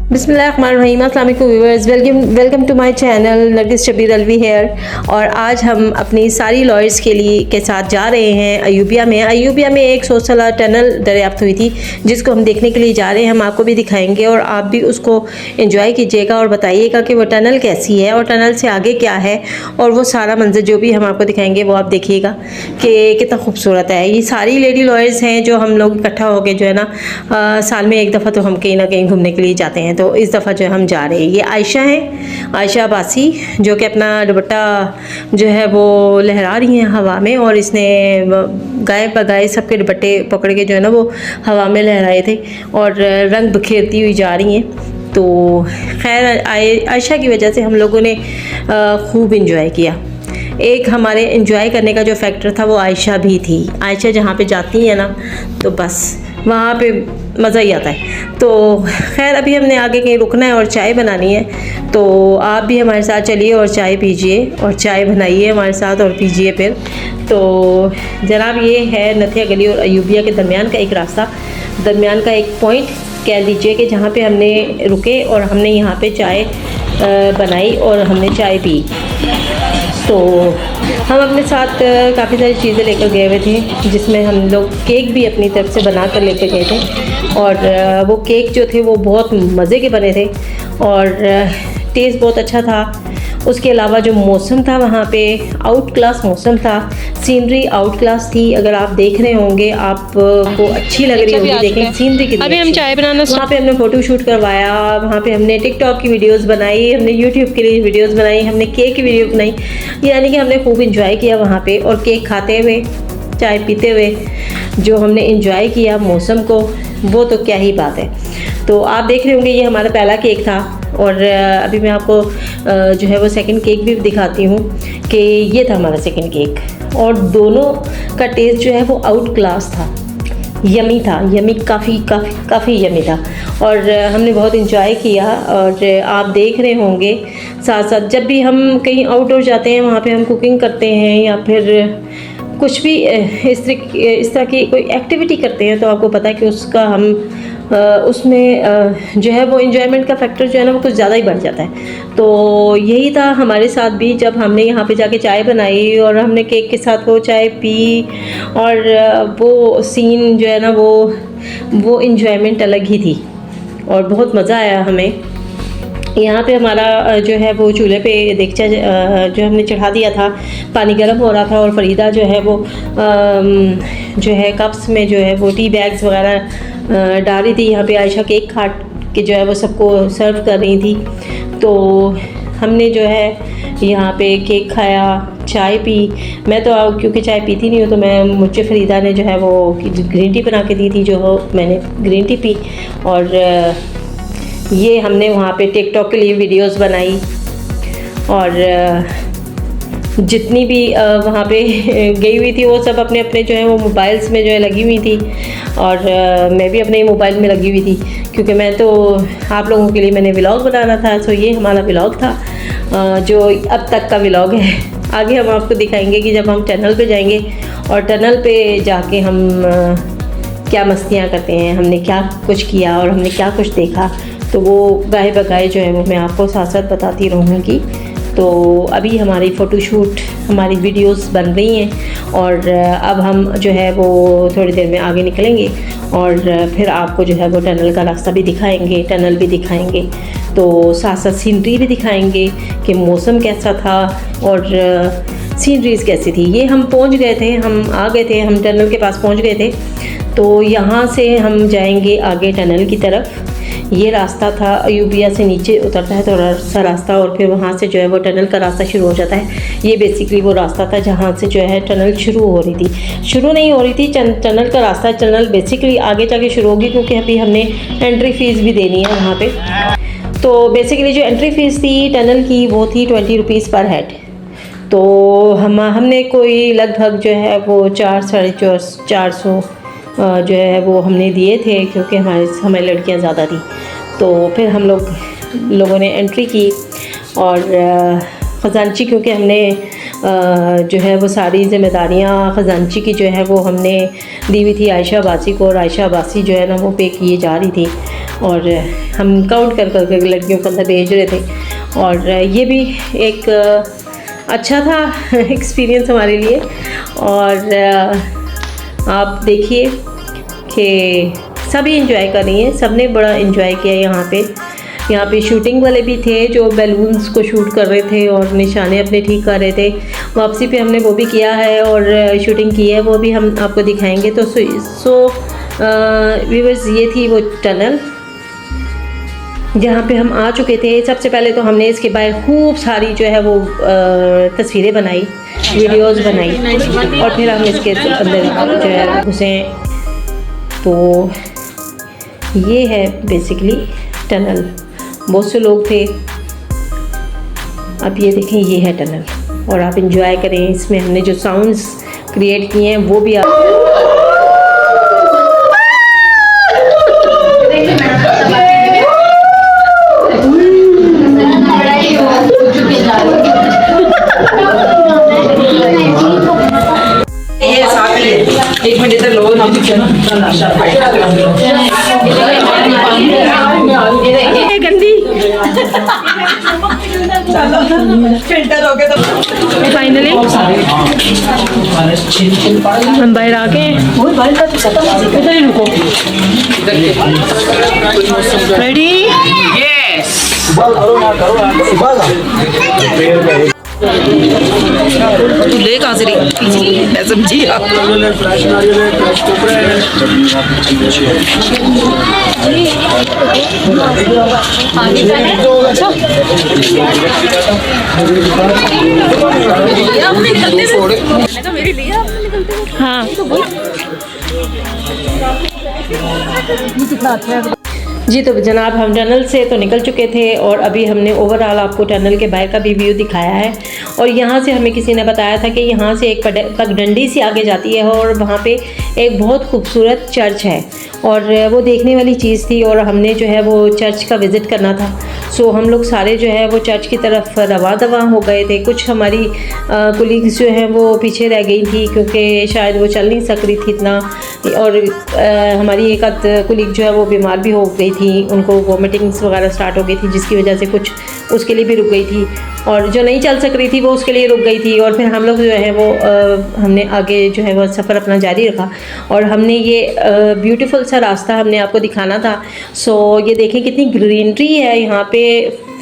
बिस्मिल्लाहिर्रहमानिर्रहीम, अस्सलाम वालेकुम viewers, welcome to my channel Nargis Shabbir Alvi here. और आज हम अपनी सारी लॉयर्स के साथ जा रहे हैं अयूबिया में एक सोशल टनल दरियाफ्त हुई थी जिसको हम देखने के लिए जा रहे हैं। हम आपको भी दिखाएंगे और आप भी उसको एंजॉय कीजिएगा और बताइएगा कि वो टनल कैसी है और टनल से आगे क्या है, और वो सारा मंजर जो भी हम आपको दिखाएंगे वो आप देखिएगा कि कितना खूबसूरत है। ये सारी लेडी लॉयर्स हैं जो हम लोग इकट्ठा होकर जो है ना साल में एक दफ़ा तो हम कहीं ना कहीं घूमने के लिए जाते हैं। तो इस दफ़ा जो है हम जा रहे हैं। ये आयशा हैं, आयशा अब्बासी, जो कि अपना दुपट्टा जो है वो लहरा रही हैं हवा में, और इसने गाय बगाए सबके दुपट्टे पकड़ के जो है ना वो हवा में लहराए थे और रंग बिखेरती हुई जा रही हैं। तो खैर आयशा की वजह से हम लोगों ने खूब इंजॉय किया। एक हमारे एंजॉय करने का जो फैक्टर था वो आयशा भी थी। आयशा जहाँ पे जाती है ना तो बस वहाँ पे मज़ा ही आता है। तो खैर अभी हमने आगे कहीं रुकना है और चाय बनानी है, तो आप भी हमारे साथ चलिए और चाय पीजिए और चाय बनाइए हमारे साथ और पीजिए फिर। तो जनाब ये है नथिया गली और अयूबिया के दरमियान का एक रास्ता, दरमियान का एक पॉइंट कह लीजिए कि जहाँ पे हमने रुके और हमने यहाँ पे चाय बनाई और हमने चाय पी। तो हम अपने साथ काफ़ी सारी चीज़ें लेकर गए हुए थे, जिसमें हम लोग केक भी अपनी तरफ से बना कर लेकर गए थे, और वो केक जो थे वो बहुत मज़े के बने थे और टेस्ट बहुत अच्छा था। उसके अलावा जो मौसम था वहाँ पे आउट क्लास मौसम था, सीनरी आउट क्लास थी। अगर आप देख रहे होंगे आपको अच्छी लग रही होगी, देखें सीनरी कितनी। अभी हम चाय बनाना वहाँ पे हमने फ़ोटो शूट करवाया, वहाँ पे हमने टिकटॉक की वीडियोस बनाई, हमने यूट्यूब के लिए वीडियोस बनाई, हमने केक की वीडियो बनाई, यानी कि हमने खूब इंजॉय किया वहाँ पे। और केक खाते हुए चाय पीते हुए जो हमने इंजॉय किया मौसम को, वो तो क्या ही बात है। तो आप देख रहे होंगे ये हमारा पहला केक था, और अभी मैं आपको जो है वो सेकंड केक भी दिखाती हूँ कि ये था हमारा सेकंड केक, और दोनों का टेस्ट जो है वो आउट क्लास था, यमी था, यमी काफ़ी यमी था, और हमने बहुत इंजॉय किया। और आप देख रहे होंगे साथ साथ जब भी हम कहीं आउटडोर जाते हैं वहाँ पे हम कुकिंग करते हैं या फिर कुछ भी इस तरह की कोई एक्टिविटी करते हैं, तो आपको पता है कि उसका हम उसमें जो है वो इन्जॉयमेंट का फैक्टर जो है ना वो कुछ ज़्यादा ही बढ़ जाता है। तो यही था हमारे साथ भी, जब हमने यहाँ पे जाके चाय बनाई और हमने केक के साथ वो चाय पी, और वो सीन जो है ना वो इन्जॉयमेंट अलग ही थी और बहुत मज़ा आया हमें। यहाँ पे हमारा जो है वो चूल्हे पे देगचा जो हमने चढ़ा दिया था, पानी गर्म हो रहा था, और फरीदा जो है वो जो है कप्स में जो है वो टी बैग्स वगैरह डाल रही थी। यहाँ पे आयशा केक काट के जो है वो सबको सर्व कर रही थी। तो हमने जो है यहाँ पे केक खाया, चाय पी। मैं तो क्योंकि चाय पीती नहीं हूँ तो मुझे फरीदा ने जो है वो ग्रीन टी बना के दी थी, जो मैंने ग्रीन टी पी। और ये हमने वहाँ पे टिकटॉक के लिए वीडियोस बनाई, और जितनी भी वहाँ पे गई हुई थी वो सब अपने अपने जो है वो मोबाइल्स में जो है लगी हुई थी, और मैं भी अपने मोबाइल में लगी हुई थी, क्योंकि मैं तो आप लोगों के लिए मैंने व्लॉग बनाना था। तो ये हमारा व्लॉग था जो अब तक का व्लॉग है। आगे हम आपको दिखाएंगे कि जब हम टनल पे जाएंगे और टनल पे जाके हम क्या मस्तियाँ करते हैं, हमने क्या कुछ किया और हमने क्या कुछ देखा, तो वो गाए बगाए जो है वो मैं आपको साथ साथ बताती रहूँगी। तो अभी हमारी फ़ोटोशूट, हमारी वीडियोस बन रही हैं, और अब हम जो है वो थोड़ी देर में आगे निकलेंगे और फिर आपको जो है वो टनल का रास्ता भी दिखाएंगे, टनल भी दिखाएंगे, तो साथ साथ सीनरी भी दिखाएंगे कि मौसम कैसा था और सीनरीज़ कैसी थी। ये हम पहुंच गए थे, हम आ गए थे, हम टनल के पास पहुंच गए थे। तो यहाँ से हम जाएंगे आगे टनल की तरफ। ये रास्ता था, अयूबिया से नीचे उतरता है थोड़ा सा रास्ता, और फिर वहाँ से जो है वो टनल का रास्ता शुरू हो जाता है। ये बेसिकली वो रास्ता था जहाँ से जो है टनल शुरू हो रही थी, शुरू नहीं हो रही थी टनल का रास्ता। टनल बेसिकली आगे जाके शुरू होगी, क्योंकि अभी हमने एंट्री फ़ीस भी देनी है वहाँ पे। तो बेसिकली जो एंट्री फ़ीस थी टनल की वो थी 20 रुपीज़ पर हेड। तो हमने कोई लगभग जो है वो 400-450 जो है वो हमने दिए थे, क्योंकि हमारी लड़कियां ज़्यादा थी। तो फिर हम लोगों ने एंट्री की, और ख़जानची, क्योंकि हमने जो है वो सारी ज़िम्मेदारियाँ ख़जानची की जो है वो हमने दी हुई थी आयशा अब्बासी को, और आयशा अब्बासी जो है ना वो पे किए जा रही थी। और हम काउंट कर कर लड़कियों को अंदर भेज रहे थे। और ये भी एक अच्छा था एक्सपीरियंस हमारे लिए। और आप देखिए कि सभी एंजॉय कर रही हैं, सब ने बड़ा एंजॉय किया यहाँ पे शूटिंग वाले भी थे जो बैलून्स को शूट कर रहे थे और निशाने अपने ठीक कर रहे थे। वापसी पे हमने वो भी किया है और शूटिंग की है, वो भी हम आपको दिखाएंगे। तो व्यूअर्स, ये थी वो टनल जहाँ पे हम आ चुके थे। सबसे पहले तो हमने इसके बाहर खूब सारी जो है वो तस्वीरें बनाई, वीडियोस बनाई और फिर हम इसके अंदर जो है घुसे। तो ये है बेसिकली टनल। बहुत से लोग थे। अब ये देखें, ये है टनल और आप इंजॉय करें। इसमें हमने जो साउंड्स क्रिएट किए हैं वो भी आप एक मिनट इधर लो ना गंदी फिल्टर हो गया। तो फाइनली हम बाहर आ गए। रेडी? यस। तू ले कहाँ से रही? मैं समझी आप। हाँ जी। तो जनाब, हम टनल से तो निकल चुके थे और अभी हमने ओवरऑल आपको टनल के बाहर का भी व्यू दिखाया है। और यहाँ से हमें किसी ने बताया था कि यहाँ से एक पगडंडी सी आगे जाती है और वहाँ पे एक बहुत खूबसूरत चर्च है और वो देखने वाली चीज़ थी और हमने जो है वो चर्च का विज़िट करना था। सो हम लोग सारे जो है वो चर्च की तरफ रवा हो गए थे। कुछ हमारी कुलीग्स जो हैं वो पीछे रह गई थी क्योंकि शायद वो चल नहीं सक रही थी इतना। और हमारी एक आध कुलीग जो है वो बीमार भी हो गई थी, उनको वॉमिटिंग्स वगैरह स्टार्ट हो गई थी जिसकी वजह से कुछ उसके लिए भी रुक गई थी। और जो नहीं चल सक रही थी वो उसके लिए रुक गई थी। और फिर हम लोग जो है वो हमने आगे जो है वो सफ़र अपना जारी रखा और हमने ये ब्यूटीफुल सा रास्ता हमने आपको दिखाना था। सो ये देखें कितनी ग्रीनरी है यहाँ पे,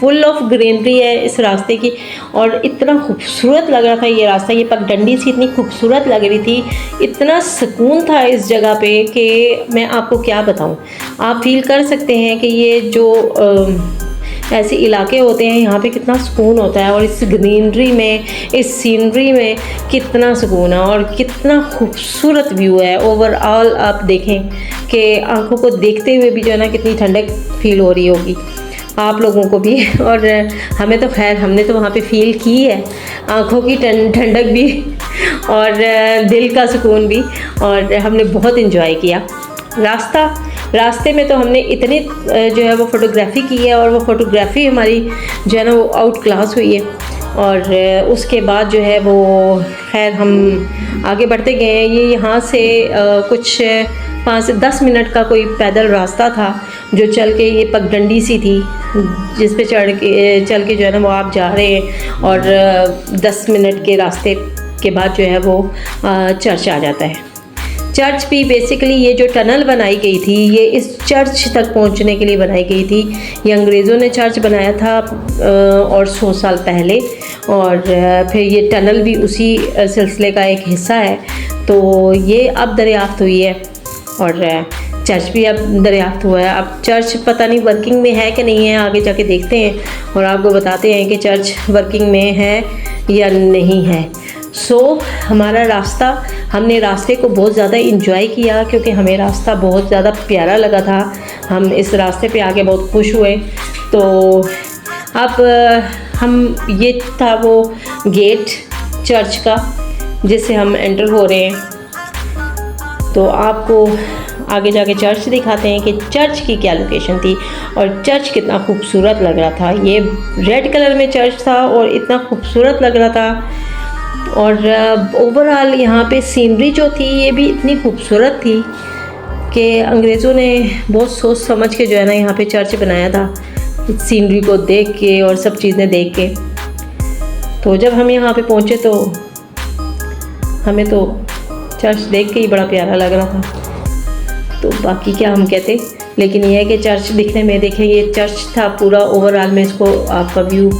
फुल ऑफ ग्रीनरी है इस रास्ते की और इतना खूबसूरत लग रहा था ये रास्ता। ये पगडंडी सी इतनी खूबसूरत लग रही थी, इतना सुकून था इस जगह पे कि मैं आपको क्या बताऊँ। आप फील कर सकते हैं कि ये जो ऐसे इलाके होते हैं यहाँ पे कितना सुकून होता है और इस ग्रीनरी में, इस सीनरी में कितना सुकून है और कितना खूबसूरत व्यू है। ओवरऑल आप देखें कि आंखों को देखते हुए भी जो है ना कितनी ठंडक फील हो रही होगी आप लोगों को भी। और हमें तो खैर, हमने तो वहाँ पे फील की है आंखों की ठंडक भी और दिल का सुकून भी। और हमने बहुत इन्जॉय किया रास्ते में। तो हमने इतनी जो है वो फ़ोटोग्राफ़ी की है और वो फ़ोटोग्राफ़ी हमारी जो है ना वो आउट क्लास हुई है। और उसके बाद जो है वो खैर हम आगे बढ़ते गए। ये यहाँ से कुछ 5 से 10 मिनट का कोई पैदल रास्ता था जो चल के, ये पगडंडी सी थी जिस पे चल के जो है ना वो आप जा रहे हैं और 10 मिनट के रास्ते के बाद जो है वो चर्च आ जाता है। चर्च भी बेसिकली ये जो टनल बनाई गई थी ये इस चर्च तक पहुंचने के लिए बनाई गई थी। ये अंग्रेज़ों ने चर्च बनाया था और 100 साल पहले, और फिर ये टनल भी उसी सिलसिले का एक हिस्सा है। तो ये अब दरियाफ्त हुई है और चर्च भी अब दरियाफ्त हुआ है। अब चर्च पता नहीं वर्किंग में है कि नहीं है, आगे जाके देखते हैं और आपको बताते हैं कि चर्च वर्किंग में है या नहीं है। हमारा रास्ता, हमने रास्ते को बहुत ज़्यादा इंजॉय किया क्योंकि हमें रास्ता बहुत ज़्यादा प्यारा लगा था। हम इस रास्ते पे आके बहुत खुश हुए। तो अब ये था वो गेट चर्च का जिससे हम एंटर हो रहे हैं। तो आपको आगे जाके चर्च दिखाते हैं कि चर्च की क्या लोकेशन थी और चर्च कितना खूबसूरत लग रहा था। ये रेड कलर में चर्च था और इतना खूबसूरत लग रहा था। और ओवरऑल यहाँ पे सीनरी जो थी ये भी इतनी खूबसूरत थी कि अंग्रेज़ों ने बहुत सोच समझ के जो है ना यहाँ पे चर्च बनाया था, सीनरी को देख के और सब चीज़ें देख के। तो जब हम यहाँ पे पहुँचे तो हमें तो चर्च देख के ही बड़ा प्यारा लग रहा था। तो बाकी क्या हम कहते, लेकिन यह है कि चर्च दिखने में, देखें ये चर्च था पूरा ओवरऑल, मैं इसको आपका व्यू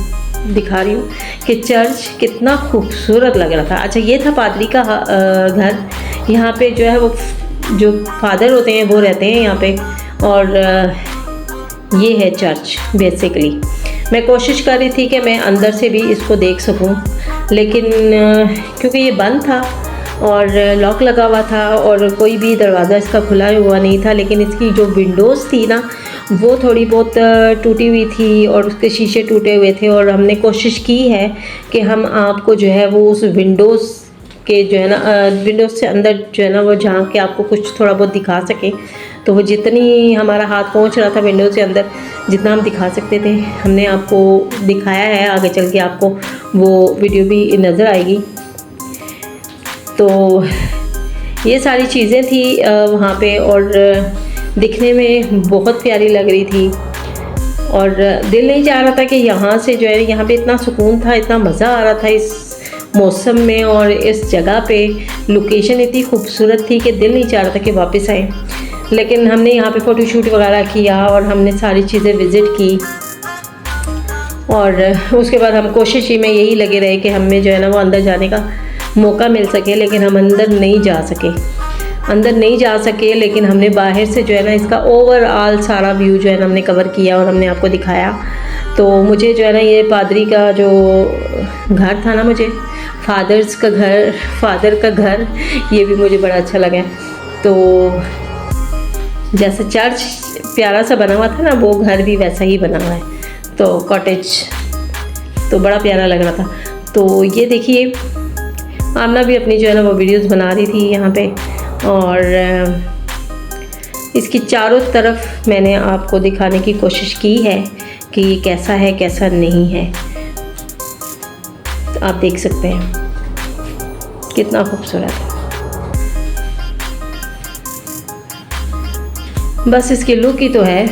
दिखा रही हूँ कि चर्च कितना खूबसूरत लग रहा था। अच्छा, ये था पादरी का घर। यहाँ पे जो है वो जो फादर होते हैं वो रहते हैं यहाँ पे, और ये है चर्च बेसिकली। मैं कोशिश कर रही थी कि मैं अंदर से भी इसको देख सकूं, लेकिन क्योंकि ये बंद था और लॉक लगा हुआ था और कोई भी दरवाज़ा इसका खुला हुआ नहीं था, लेकिन इसकी जो विंडोज़ थी ना वो थोड़ी बहुत टूटी हुई थी और उसके शीशे टूटे हुए थे। और हमने कोशिश की है कि हम आपको जो है वो उस विंडोज़ के जो है ना विंडोज़ से अंदर जो है ना वो झांक के आपको कुछ थोड़ा बहुत दिखा सकें। तो वो जितनी हमारा हाथ पहुंच रहा था विंडो से अंदर, जितना हम दिखा सकते थे हमने आपको दिखाया है। आगे चल के आपको वो वीडियो भी नज़र आएगी। तो ये सारी चीज़ें थी वहाँ पे, और दिखने में बहुत प्यारी लग रही थी और दिल नहीं चाह रहा था कि यहाँ से जो है, यहाँ पे इतना सुकून था, इतना मज़ा आ रहा था इस मौसम में और इस जगह पे। लोकेशन इतनी खूबसूरत थी कि दिल नहीं चाह रहा था कि वापस आए। लेकिन हमने यहाँ पे फ़ोटोशूट वगैरह किया और हमने सारी चीज़ें विज़िट की, और उसके बाद हम कोशिश ही में यही लगे रहे कि हमें जो है ना वो अंदर जाने का मौका मिल सके, लेकिन हम अंदर नहीं जा सके। लेकिन हमने बाहर से जो है ना इसका ओवरऑल सारा व्यू जो है ना हमने कवर किया और हमने आपको दिखाया। तो मुझे जो है ना ये पादरी का जो घर था ना, मुझे फादर का घर, ये भी मुझे बड़ा अच्छा लगा। तो जैसे चर्च प्यारा सा बना हुआ था ना, वो घर भी वैसा ही बना हुआ है, तो कॉटेज तो बड़ा प्यारा लग रहा था। तो ये देखिए, आमना भी अपनी जो है ना वो वीडियोस बना रही थी यहाँ पे, और इसकी चारों तरफ मैंने आपको दिखाने की कोशिश की है कि ये कैसा है कैसा नहीं है। तो आप देख सकते हैं कितना खूबसूरत है। बस इसकी लुक ही तो है,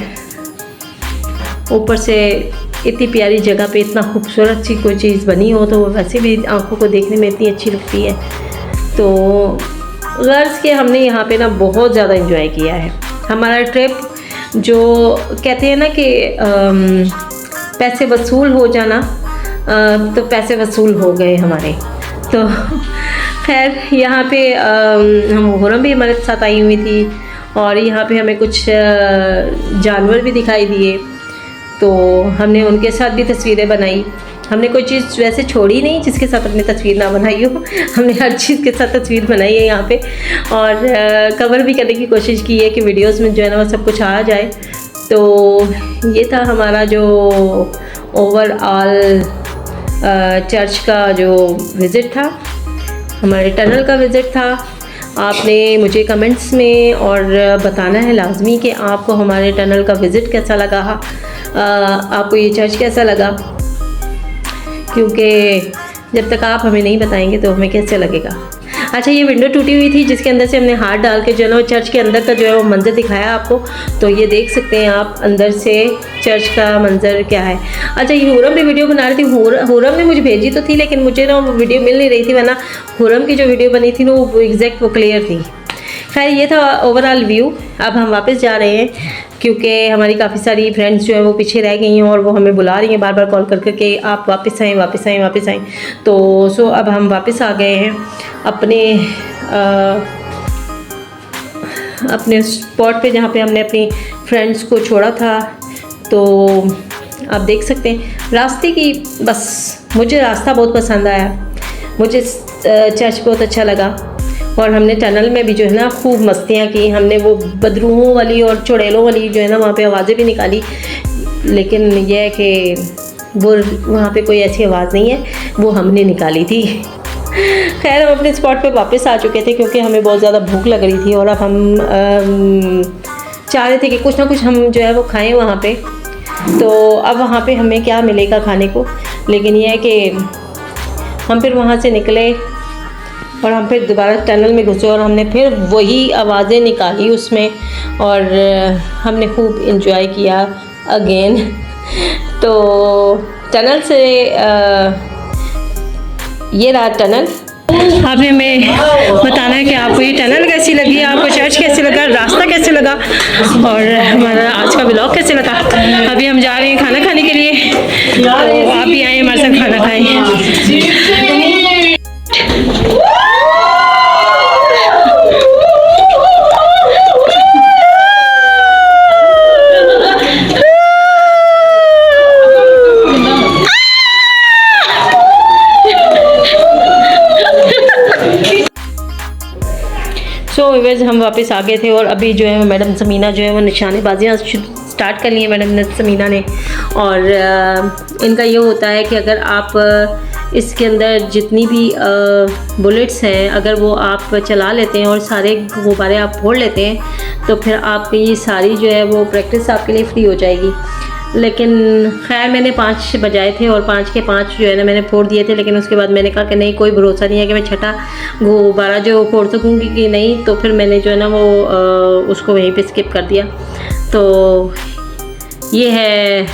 ऊपर से इतनी प्यारी जगह पे इतना खूबसूरत सी कोई चीज़ बनी हो तो वो वैसे भी आंखों को देखने में इतनी अच्छी लगती है। तो गर्ल्स के हमने यहाँ पे ना बहुत ज़्यादा एंजॉय किया है। हमारा ट्रिप जो कहते हैं ना कि पैसे वसूल हो जाना, तो पैसे वसूल हो गए हमारे। तो खैर यहाँ पे हम हुरम भी हमारे साथ आई हुई थी, और यहाँ पे हमें कुछ जानवर भी दिखाई दिए, तो हमने उनके साथ भी तस्वीरें बनाई। हमने कोई चीज़ वैसे छोड़ी नहीं जिसके साथ अपनी तस्वीर ना बनाई हो, हमने हर चीज़ के साथ तस्वीर बनाई है यहाँ पे, और कवर भी करने की कोशिश की है कि वीडियोस में जो है ना वो सब कुछ आ जाए। तो ये था हमारा जो ओवरऑल चर्च का जो विज़िट था, हमारे टनल का विज़िट था। आपने मुझे कमेंट्स में और बताना है लाजमी कि आपको हमारे टनल का विज़िट कैसा लगा, आपको ये चर्च कैसा लगा, क्योंकि जब तक आप हमें नहीं बताएंगे तो हमें कैसे लगेगा। अच्छा, ये विंडो टूटी हुई थी जिसके अंदर से हमने हाथ डाल के जो है ना चर्च के अंदर का जो है वो मंज़र दिखाया आपको, तो ये देख सकते हैं आप अंदर से चर्च का मंज़र क्या है। अच्छा, ये हुरम भी वीडियो बना रही थी, हुरम ने मुझे भेजी तो थी, लेकिन मुझे ना वो वीडियो मिल नहीं रही थी, वरना हुरम की जो वीडियो बनी थी ना वो एग्जैक्ट वो क्लियर थी। खैर, ये था ओवरऑल व्यू। अब हम वापस जा रहे हैं क्योंकि हमारी काफ़ी सारी फ्रेंड्स जो है वो पीछे रह गई हैं और वो हमें बुला रही हैं बार बार कॉल करके कि आप वापस आएँ। तो अब हम वापस आ गए हैं अपने स्पॉट पे जहाँ पे हमने अपनी फ्रेंड्स को छोड़ा था। तो आप देख सकते हैं रास्ते की, बस मुझे रास्ता बहुत पसंद आया, मुझे चर्च बहुत अच्छा लगा, और हमने टनल में भी जो है ना खूब मस्तियाँ की। हमने वो बदरूहों वाली और चुड़ैलों वाली जो है ना वहाँ पे आवाज़ें भी निकाली, लेकिन यह है कि वो वहाँ पे कोई ऐसी आवाज़ नहीं है, वो हमने निकाली थी। खैर, हम अपने स्पॉट पे वापस आ चुके थे क्योंकि हमें बहुत ज़्यादा भूख लग रही थी, और अब हम चाह रहे थे कि कुछ ना कुछ हम जो है वो खाएँ वहाँ पे। तो अब वहाँ पे हमें क्या मिलेगा खाने को, लेकिन यह है कि हम फिर वहाँ से निकले और हम फिर दोबारा टनल में घुसे और हमने फिर वही आवाज़ें निकाली उसमें, और हमने खूब इंजॉय किया अगेन। तो टनल से ये रहा टनल। आपने हमें बताना है कि आपको ये टनल कैसी लगी, आपको चर्च कैसे लगा, रास्ता कैसे लगा, और हमारा आज का व्लॉग कैसे लगा। अभी हम जा रहे हैं खाना खाने के लिए, तो आप भी आए हमारे साथ खाना खाएं। व्यूअर्स हम वापस आ गए थे और अभी जो है मैडम समीना जो है वो निशानेबाजियाँ स्टार्ट कर ली है मैडम समीना ने। और इनका ये होता है कि अगर आप इसके अंदर जितनी भी बुलेट्स हैं अगर वो आप चला लेते हैं और सारे गुब्बारे आप फोड़ लेते हैं तो फिर आपकी ये सारी जो है वो प्रैक्टिस आपके लिए फ्री हो जाएगी। लेकिन खैर मैंने 5 बजाए थे और 5 के 5 जो है ना मैंने फोड़ दिए थे, लेकिन उसके बाद मैंने कहा कि नहीं कोई भरोसा नहीं है कि मैं छठा गुब्बारा जो फोड़ सकूँगी कि नहीं, तो फिर मैंने जो है ना वो उसको वहीं पे स्किप कर दिया। तो ये है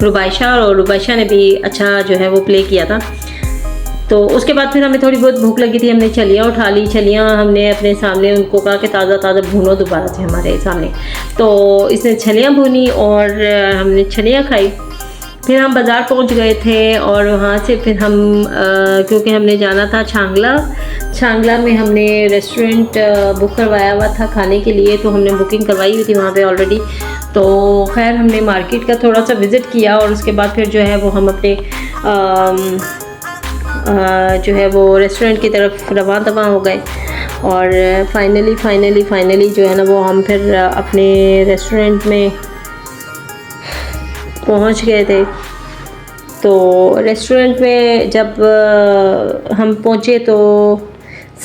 रुबाइशा, और रुबाइशा ने भी अच्छा जो है वो प्ले किया था। तो उसके बाद फिर हमें थोड़ी बहुत भूख लगी थी, हमने छलियाँ उठा ली। छलियाँ हमने अपने सामने उनको कहा कि ताज़ा ताज़ा भूनो दोबारा से हमारे सामने। तो इसने छलियाँ भूनी और हमने छलियाँ खाई। फिर हम बाज़ार पहुंच गए थे और वहाँ से फिर हम क्योंकि हमने जाना था छांगला में हमने रेस्टोरेंट बुक करवाया हुआ था खाने के लिए, तो हमने बुकिंग करवाई हुई थी वहाँ पे ऑलरेडी। तो खैर हमने मार्केट का थोड़ा सा विज़िट किया और उसके बाद फिर जो है वो हम अपने जो है वो रेस्टोरेंट की तरफ रवाना हो गए। और फाइनली जो है ना वो हम फिर अपने रेस्टोरेंट में पहुंच गए थे। तो रेस्टोरेंट में जब हम पहुंचे तो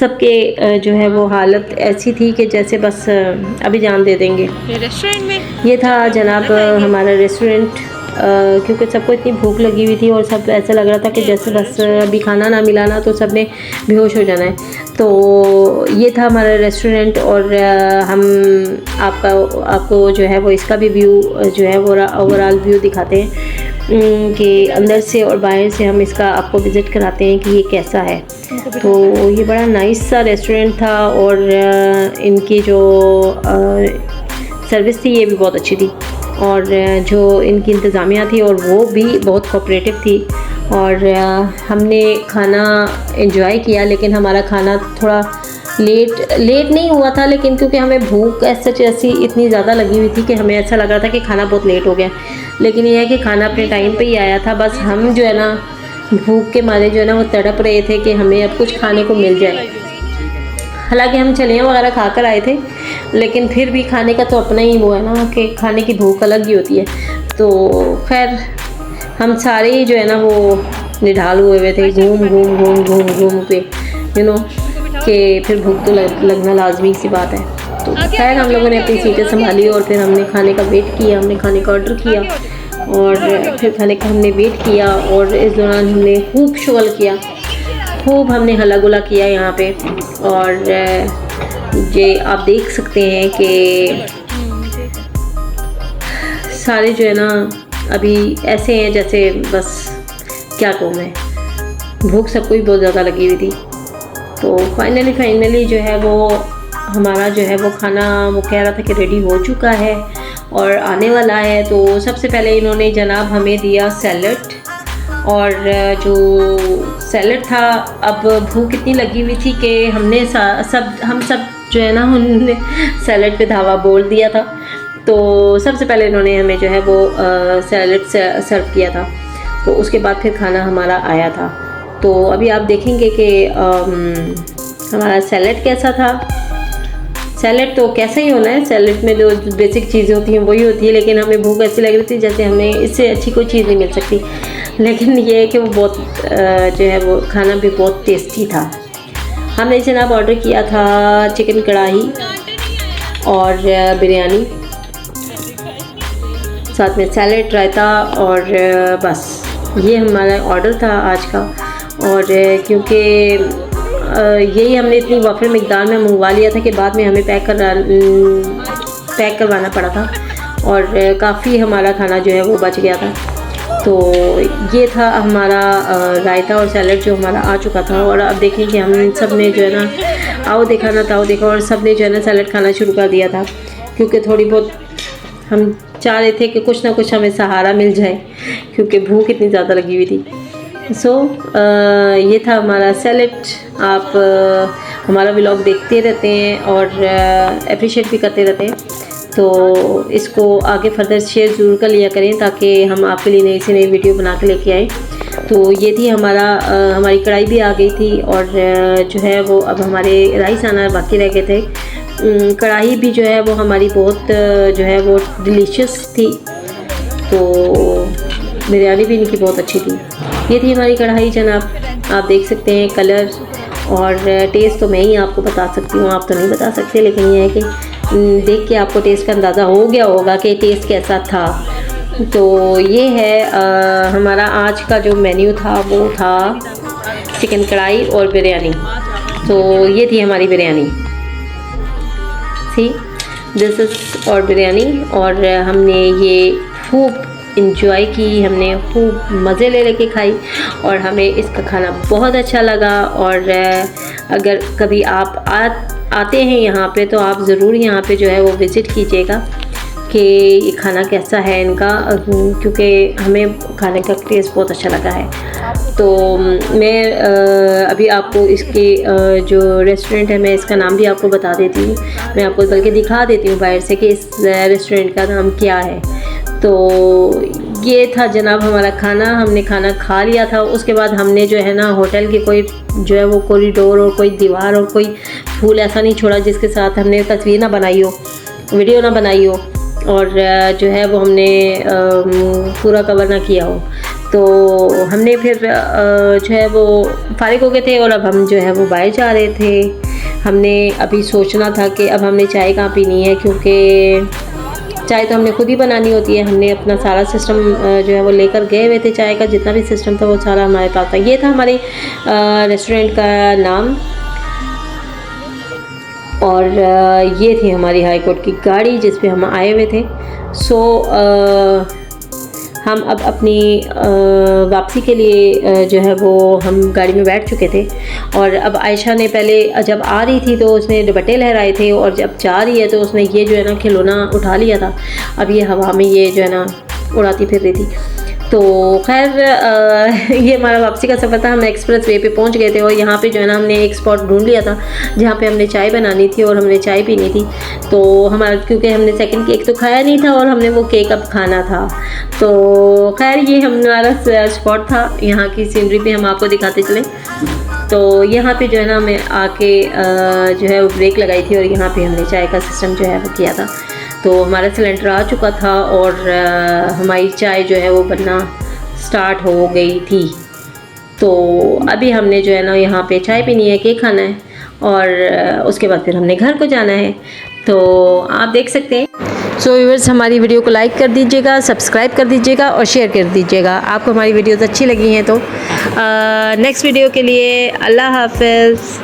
सबके जो है वो हालत ऐसी थी कि जैसे बस अभी जान दे देंगे। रेस्टोरेंट में ये था जनाब हमारा रेस्टोरेंट, क्योंकि सबको इतनी भूख लगी हुई थी और सब ऐसा लग रहा था कि जैसे बस अभी खाना ना मिलाना तो सब ने बेहोश हो जाना है। तो ये था हमारा रेस्टोरेंट और हम आपको जो है वो इसका भी व्यू जो है वो ओवरऑल व्यू दिखाते हैं कि अंदर से और बाहर से हम इसका आपको विज़िट कराते हैं कि ये कैसा है। तो ये बड़ा नाइस सा रेस्टोरेंट था और इनकी जो सर्विस थी ये भी बहुत अच्छी थी और जो इनकी इंतज़ामिया थी और वो भी बहुत कोऑपरेटिव थी। और हमने खाना एंजॉय किया, लेकिन हमारा खाना थोड़ा लेट नहीं हुआ था, लेकिन क्योंकि हमें भूख ऐसी इतनी ज़्यादा लगी हुई थी कि हमें ऐसा लग रहा था कि खाना बहुत लेट हो गया। लेकिन यह है कि खाना अपने टाइम पे ही आया था। बस हम जो है ना भूख के मारे जो है ना वो तड़प रहे थे कि हमें अब कुछ खाने को मिल जाए। हालांकि हम छलियाँ वगैरह खा कर आए थे, लेकिन फिर भी खाने का तो अपना ही वो है ना कि खाने की भूख अलग ही होती है। तो खैर हम सारे ही जो है ना वो निढाल हुए थे घूम के कि फिर भूख तो लगना लाजमी सी बात है। तो खैर हम लोगों ने अपनी सीटें संभाली और फिर हमने खाने का वेट किया, हमने खाने का ऑर्डर किया और फिर खाने का हमने वेट किया। और इस दौरान हमने खूब शुगल किया, खूब हमने हल्ला गुला किया यहाँ पे। और ये आप देख सकते हैं कि सारे जो है ना अभी ऐसे हैं जैसे बस क्या कहूँ मैं, भूख सबको ही बहुत ज़्यादा लगी हुई थी। तो फाइनली जो है वो हमारा जो है वो खाना वो कह रहा था कि रेडी हो चुका है और आने वाला है। तो सबसे पहले इन्होंने जनाब हमें दिया सैलड, और जो सैलड था, अब भूख इतनी लगी हुई थी कि हम सब जो है ना उन्होंने सैलड पे धावा बोल दिया था। तो सबसे पहले इन्होंने हमें जो है वो सैलड सर्व किया था। तो उसके बाद फिर खाना हमारा आया था। तो अभी आप देखेंगे कि हमारा सैलड कैसा था। सैलड तो कैसा ही होना है, सैलड में जो बेसिक चीज़ें होती हैं वही होती है, लेकिन हमें भूख ऐसी लग रही थी जैसे हमें इससे अच्छी कोई चीज़ नहीं मिल सकती। लेकिन ये है कि वो बहुत जो है वो खाना भी बहुत टेस्टी था। हमने जनाब ऑर्डर किया था चिकन कढ़ाई और बिरयानी, साथ में सैलड, रायता और बस ये हमारा ऑर्डर था आज का। और क्योंकि यही हमने इतनी वाफिर मिकदार में मंगवा लिया था कि बाद में हमें पैक करवाना पड़ा था और काफ़ी हमारा खाना जो है वो बच गया था। तो ये था हमारा रायता और सैलड जो हमारा आ चुका था। और अब देखें कि हम सब ने जो है ना आओ देखा ना ताओ देखा और सब ने जो है ना सैलड खाना शुरू कर दिया था, क्योंकि थोड़ी बहुत हम चाह रहे थे कि कुछ ना कुछ हमें सहारा मिल जाए, क्योंकि भूख इतनी ज़्यादा लगी हुई थी। ये था हमारा सैलड। आप हमारा व्लॉग देखते रहते हैं और अप्रिशिएट भी करते रहते हैं, तो इसको आगे फर्दर शेयर ज़रूर कर लिया करें ताकि हम आपके लिए नई से नई वीडियो बना के लेके आए। तो ये थी हमारी कढ़ाई भी आ गई थी और जो है वो अब हमारे राइस आना बाकी रह गए थे। कढ़ाई भी जो है वो हमारी बहुत जो है वो डिलीशियस थी, तो बिरयानी भी इनकी बहुत अच्छी थी। ये थी हमारी कढ़ाई जनाब, आप देख सकते हैं कलर और टेस्ट तो मैं ही आपको बता सकती हूँ, आप तो नहीं बता सकते, लेकिन ये है कि देख के आपको टेस्ट का अंदाज़ा हो गया होगा कि टेस्ट कैसा था। तो ये है हमारा आज का जो मेन्यू था, वो था चिकन कढ़ाई और बिरयानी। तो ये थी हमारी बिरयानी, सी दिस इज़ और बिरयानी। और हमने ये खूब इंजॉय की, हमने खूब मज़े ले लेके खाई और हमें इसका खाना बहुत अच्छा लगा। और अगर कभी आप आते हैं यहाँ पे तो आप ज़रूर यहाँ पे जो है वो विज़िट कीजिएगा कि ये खाना कैसा है इनका, क्योंकि हमें खाने का टेस्ट बहुत अच्छा लगा है। तो मैं अभी आपको इसके जो रेस्टोरेंट है मैं इसका नाम भी आपको बता देती हूँ, मैं आपको बल्कि दिखा देती हूँ बाहर से कि इस रेस्टोरेंट का नाम क्या है। तो ये था जनाब हमारा खाना, हमने खाना खा लिया था। उसके बाद हमने जो है ना होटल के कोई जो है वो कॉरिडोर और कोई दीवार और कोई फूल ऐसा नहीं छोड़ा जिसके साथ हमने तस्वीर ना बनाई हो, वीडियो ना बनाई हो और जो है वो हमने पूरा कवर ना किया हो। तो हमने फिर जो है वो फारिग हो गए थे और अब हम जो है वो बाहर जा रहे थे। हमने अभी सोचना था कि अब हमने चाय कहाँ पीनी है, क्योंकि चाय तो हमने खुद ही बनानी होती है। हमने अपना सारा सिस्टम जो है वो लेकर गए हुए थे, चाय का जितना भी सिस्टम था वो सारा हमारे पास था। ये था हमारे रेस्टोरेंट का नाम और ये थी हमारी हाई कोर्ट की गाड़ी जिस पे हम आए हुए थे। हम अब अपनी वापसी के लिए जो है वो हम गाड़ी में बैठ चुके थे और अब आयशा ने पहले जब आ रही थी तो उसने दुपट्टे लहराए थे और जब जा रही है तो उसने ये जो है ना खिलौना उठा लिया था। अब ये हवा में ये जो है ना उड़ाती फिर रही थी। तो खैर ये हमारा वापसी का सफ़र था। हम एक्सप्रेस वे पे पहुंच गए थे और यहाँ पे जो है ना हमने एक स्पॉट ढूंढ लिया था जहाँ पे हमने चाय बनानी थी और हमने चाय पीनी थी। तो हमारा क्योंकि हमने सेकंड केक तो खाया नहीं था और हमने वो केक अब खाना था। तो खैर ये हमारा स्पॉट था, यहाँ की सीनरी भी हम आपको दिखाते चले। तो यहाँ पे जो है ना हमें आके जो है वो ब्रेक लगाई थी और यहाँ पे हमने चाय का सिस्टम जो है वो किया था। तो हमारा सिलेंडर आ चुका था और हमारी चाय जो है वो बनना स्टार्ट हो गई थी। तो अभी हमने जो है ना यहाँ पे चाय पीनी है, केक खाना है और उसके बाद फिर हमने घर को जाना है। तो आप देख सकते हैं। सो व्यूअर्स हमारी वीडियो को लाइक कर दीजिएगा, सब्सक्राइब कर दीजिएगा और शेयर कर दीजिएगा। आपको हमारी वीडियोज़ अच्छी लगी हैं तो नेक्स्ट वीडियो के लिए अल्लाह हाफ़िज़।